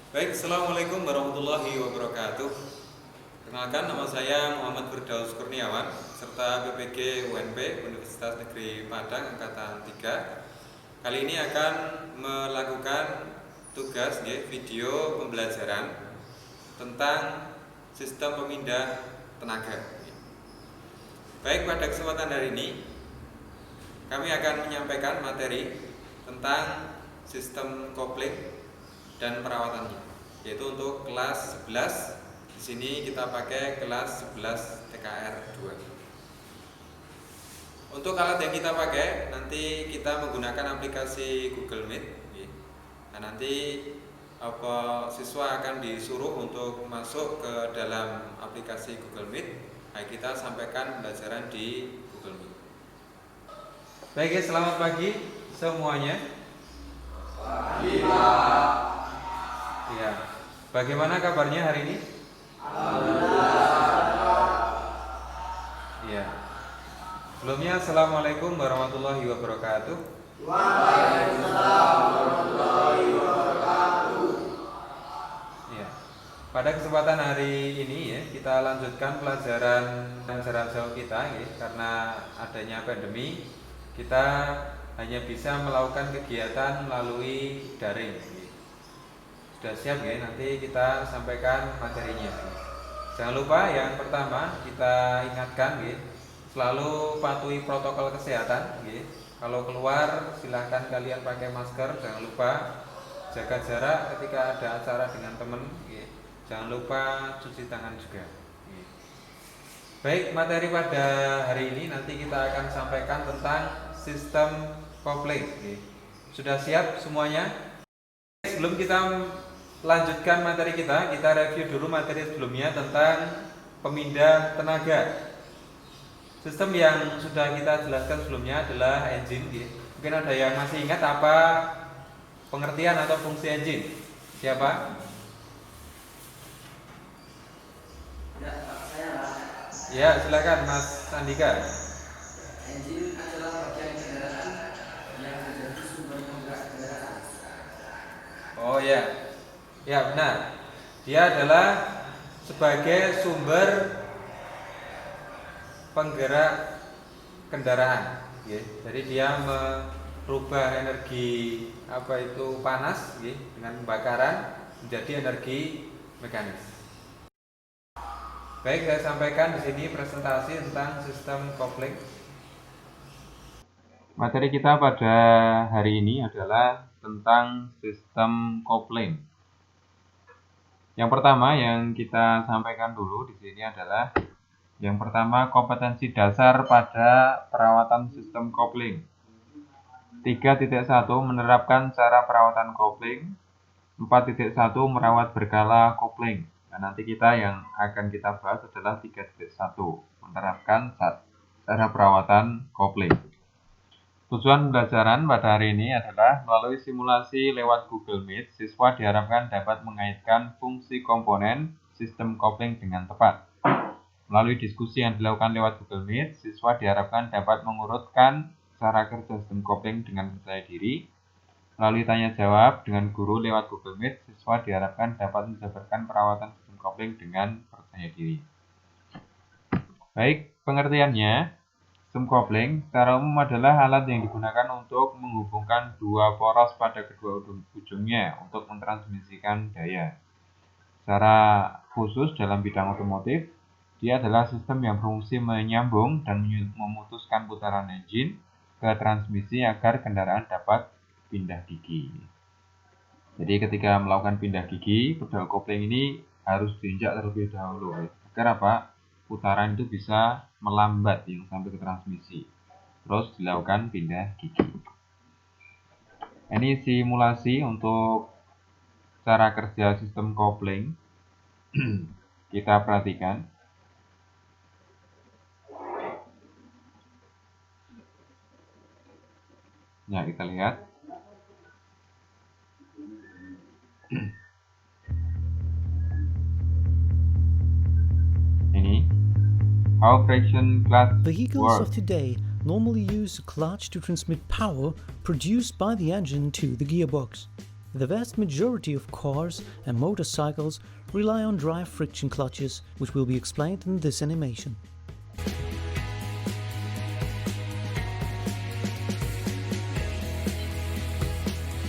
Baik, Assalamualaikum warahmatullahi wabarakatuh. Kenalkan, nama saya Muhammad Firdaus Kurniawan, serta PPG UNP Universitas Negeri Padang Angkatan 3. Kali ini akan melakukan tugas video pembelajaran tentang sistem pemindah tenaga. Baik, pada kesempatan hari ini kami akan menyampaikan materi tentang sistem kopling dan perawatannya, yaitu untuk kelas 11. Di sini kita pakai kelas 11 TKR 2. Untuk alat yang kita pakai, nanti kita menggunakan aplikasi Google Meet. Nah, nanti siswa akan disuruh untuk masuk ke dalam aplikasi Google Meet. Nah, kita sampaikan pembelajaran di Google Meet. Baik, selamat pagi semuanya. Pagi, Pak. Ya, bagaimana kabarnya hari ini? Iya. Sebelumnya, Assalamualaikum warahmatullahi wabarakatuh. Waalaikumsalam warahmatullahi wabarakatuh. Iya. Pada kesempatan hari ini ya, kita lanjutkan pelajaran jarak jauh kita ya, karena adanya pandemi, kita hanya bisa melakukan kegiatan melalui daring. Sudah siap ya, nanti kita sampaikan materinya. Jangan lupa yang pertama kita ingatkan ya, selalu patuhi protokol kesehatan ya. Kalau keluar silahkan kalian pakai masker, jangan lupa jaga jarak ketika ada acara dengan teman ya. Jangan lupa cuci tangan juga ya. Baik, materi pada hari ini nanti kita akan sampaikan tentang sistem kopling ya. Sudah siap semuanya? Sebelum kita lanjutkan materi kita review dulu materi sebelumnya tentang pemindah tenaga. Sistem yang sudah kita jelaskan sebelumnya adalah engine. Mungkin ada yang masih ingat apa pengertian atau fungsi engine? Siapa? Ya, saya Mas. Ya, silakan Mas Andika. Engine adalah bagian kendaraan yang menjadi sumber penggerak kendaraan. Oh ya. Ya, benar. Dia adalah sebagai sumber penggerak kendaraan ya. Jadi dia merubah energi panas ya, dengan pembakaran menjadi energi mekanis. Baik, saya sampaikan di sini presentasi tentang sistem kopling. Materi kita pada hari ini adalah tentang sistem kopling. Yang pertama yang kita sampaikan dulu di sini adalah yang pertama kompetensi dasar pada perawatan sistem kopling. 3.1 menerapkan cara perawatan kopling. 4.1 merawat berkala kopling. Nah, nanti yang akan kita bahas adalah 3.1 menerapkan cara perawatan kopling. Tujuan pembelajaran pada hari ini adalah melalui simulasi lewat Google Meet, siswa diharapkan dapat mengaitkan fungsi komponen sistem kopling dengan tepat. Melalui diskusi yang dilakukan lewat Google Meet, siswa diharapkan dapat mengurutkan cara kerja sistem kopling dengan percaya diri. Melalui tanya jawab dengan guru lewat Google Meet, siswa diharapkan dapat menjabarkan perawatan sistem kopling dengan percaya diri. Baik, pengertiannya. Sistem kopling secara umum adalah alat yang digunakan untuk menghubungkan dua poros pada kedua ujungnya untuk mentransmisikan daya. Secara khusus dalam bidang otomotif, dia adalah sistem yang berfungsi menyambung dan memutuskan putaran engine ke transmisi agar kendaraan dapat pindah gigi. Jadi ketika melakukan pindah gigi, pedal kopling ini harus diinjak terlebih dahulu agar putaran itu bisa melambat sampai ke transmisi. Terus dilakukan pindah gigi. Ini simulasi untuk cara kerja sistem kopling. Kita perhatikan. Ya, kita lihat. Ini how friction clutch Vehicles works. of today normally use a clutch to transmit power produced by the engine to the gearbox. The vast majority of cars and motorcycles rely on dry friction clutches, which will be explained in this animation.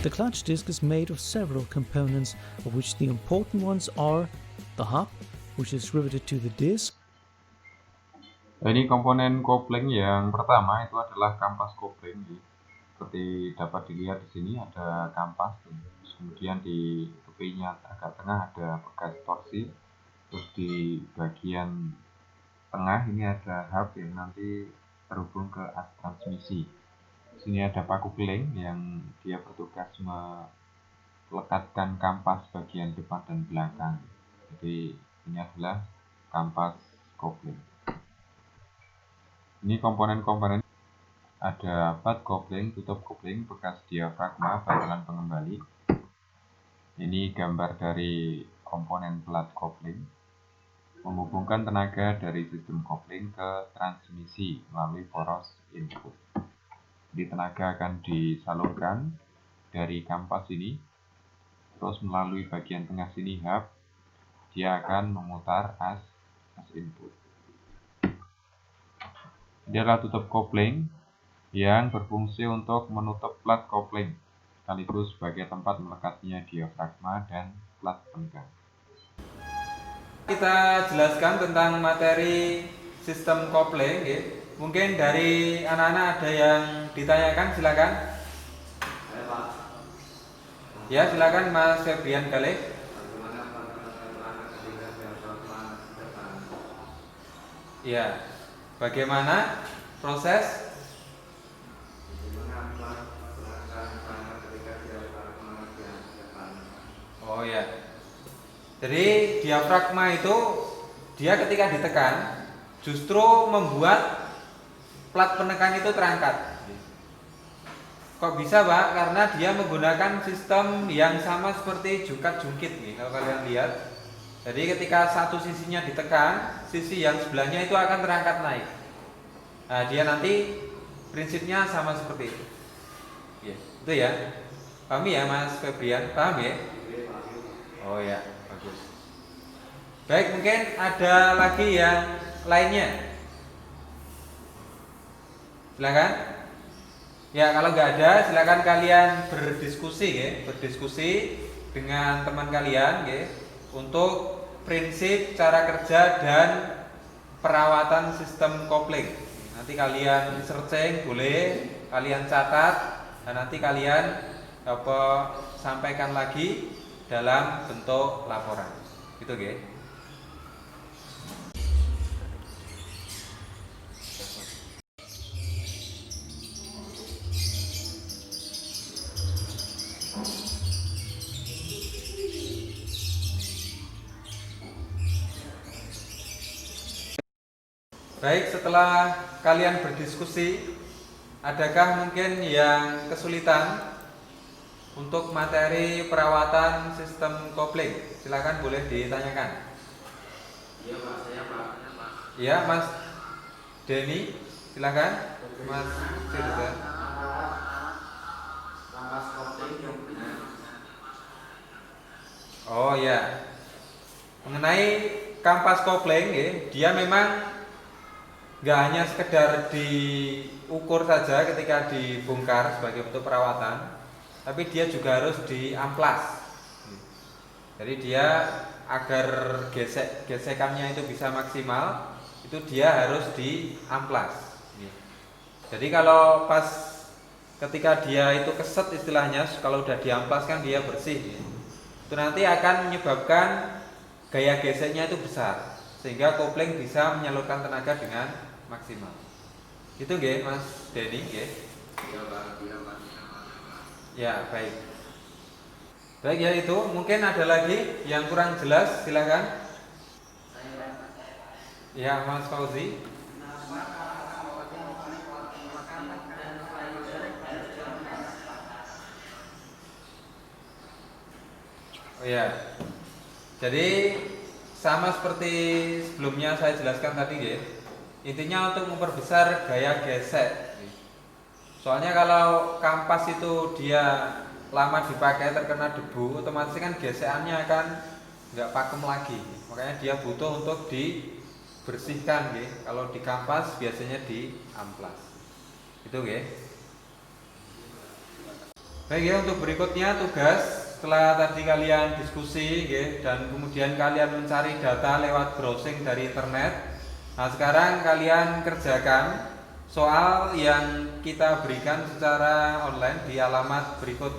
The clutch disc is made of several components, of which the important ones are the hub, which is riveted to the disc. Ini komponen kopling yang pertama itu adalah kampas kopling. Seperti dapat dilihat di sini ada kampas, terus kemudian di tepinya agak tengah ada bekas torsi, terus di bagian tengah ini ada hub yang nanti terhubung ke as transmisi. Di sini ada paku keling yang dia bertugas melekatkan kampas bagian depan dan belakang. Jadi ini adalah kampas kopling. Ini komponen-komponen. Ada pad kopling, tutup kopling, bekas diafragma, bantalan pengembali. Ini gambar dari komponen plat kopling. Menghubungkan tenaga dari sistem kopling ke transmisi melalui poros input. Jadi tenaga akan disalurkan dari kampas ini, terus melalui bagian tengah sini hub, dia akan memutar as input. Ini adalah tutup kopling yang berfungsi untuk menutup plat kopling, sekaligus sebagai tempat melekatnya diafragma dan plat penggang. Kita jelaskan tentang materi sistem kopling. Mungkin dari anak-anak ada yang ditanyakan, silakan. Ya, silakan Mas Febrian Galih. Ya, bagaimana proses? Oh ya. Jadi diafragma itu dia ketika ditekan justru membuat plat penekan itu terangkat. Kok bisa, Pak? Karena dia menggunakan sistem yang sama seperti jukat jungkit nih, kalau kalian lihat. Jadi ketika satu sisinya ditekan, sisi yang sebelahnya itu akan terangkat naik. Nah, dia nanti prinsipnya sama seperti itu. Ya, itu ya. Pahami ya Mas Febrian? Paham ya? Oh ya, bagus. Baik, mungkin ada lagi yang lainnya. Silakan. Ya, kalau nggak ada, silakan kalian berdiskusi ya, berdiskusi dengan teman kalian ya, untuk prinsip, cara kerja dan perawatan sistem kopling. Nanti kalian searching, boleh kalian catat, dan nanti kalian sampaikan lagi dalam bentuk laporan. Gitu, guys. Baik, setelah kalian berdiskusi, adakah mungkin yang kesulitan untuk materi perawatan sistem kopling? Silakan, boleh ditanyakan. Iya Pak, saya Pak. Iya, Mas Denny, silakan. Mas Firza. Kampas kopling yang benar. Oh ya, mengenai kampas kopling ya, dia memang nggak hanya sekedar diukur saja ketika dibongkar sebagai bentuk perawatan, tapi dia juga harus diamplas. Jadi dia agar gesekannya itu bisa maksimal, itu dia harus diamplas. Jadi kalau pas ketika dia itu keset istilahnya, kalau udah diamplas kan dia bersih, itu nanti akan menyebabkan gaya geseknya itu besar, sehingga kopling bisa menyalurkan tenaga dengan maksimal. Itu nggih Mas Denny nggih. Iya Pak, iya Pak. Ya, baik. Baik ya, itu mungkin ada lagi yang kurang jelas, silakan. Ya, Mas Fauzi. Oh ya. Jadi sama seperti sebelumnya saya jelaskan tadi ya. Intinya untuk memperbesar gaya gesek. Soalnya kalau kampas itu dia lama dipakai terkena debu, otomatis kan gesekannya akan nggak pakem lagi. Makanya dia butuh untuk dibersihkan, nggih. Kalau di kampas biasanya di amplas. Itu nggih. Baik ya, untuk berikutnya tugas setelah tadi kalian diskusi nggih, dan kemudian kalian mencari data lewat browsing dari internet. Nah, sekarang kalian kerjakan soal yang kita berikan secara online di alamat berikut.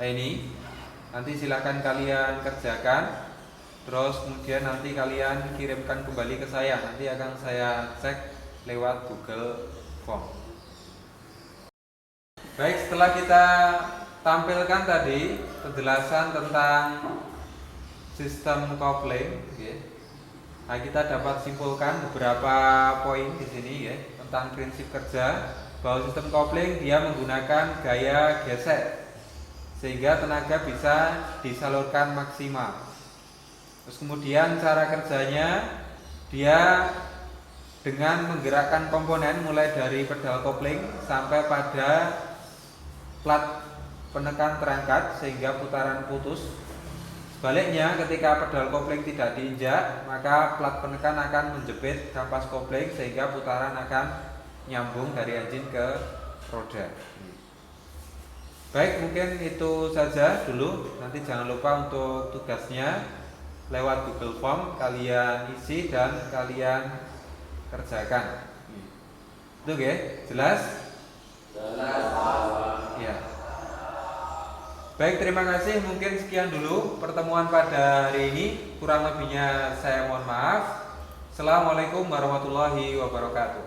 Nah, ini nanti silahkan kalian kerjakan, terus kemudian nanti kalian kirimkan kembali ke saya. Nanti akan saya cek lewat Google Form. Baik, setelah kita tampilkan tadi penjelasan tentang sistem coupling, nah kita dapat simpulkan beberapa poin di sini ya, tentang prinsip kerja, bahwa sistem coupling dia menggunakan gaya gesek sehingga tenaga bisa disalurkan maksimal. Terus kemudian cara kerjanya dia dengan menggerakkan komponen mulai dari pedal kopling sampai pada plat penekan terangkat sehingga putaran putus. Sebaliknya, ketika pedal kopling tidak diinjak, maka plat penekan akan menjepit kampas kopling sehingga putaran akan nyambung dari engine ke roda. Baik, mungkin itu saja dulu. Nanti jangan lupa untuk tugasnya lewat Google Form kalian isi dan kalian kerjakan. Itu ya, jelas? Ya. Baik, terima kasih. Mungkin sekian dulu pertemuan pada hari ini. Kurang lebihnya saya mohon maaf. Assalamualaikum warahmatullahi wabarakatuh.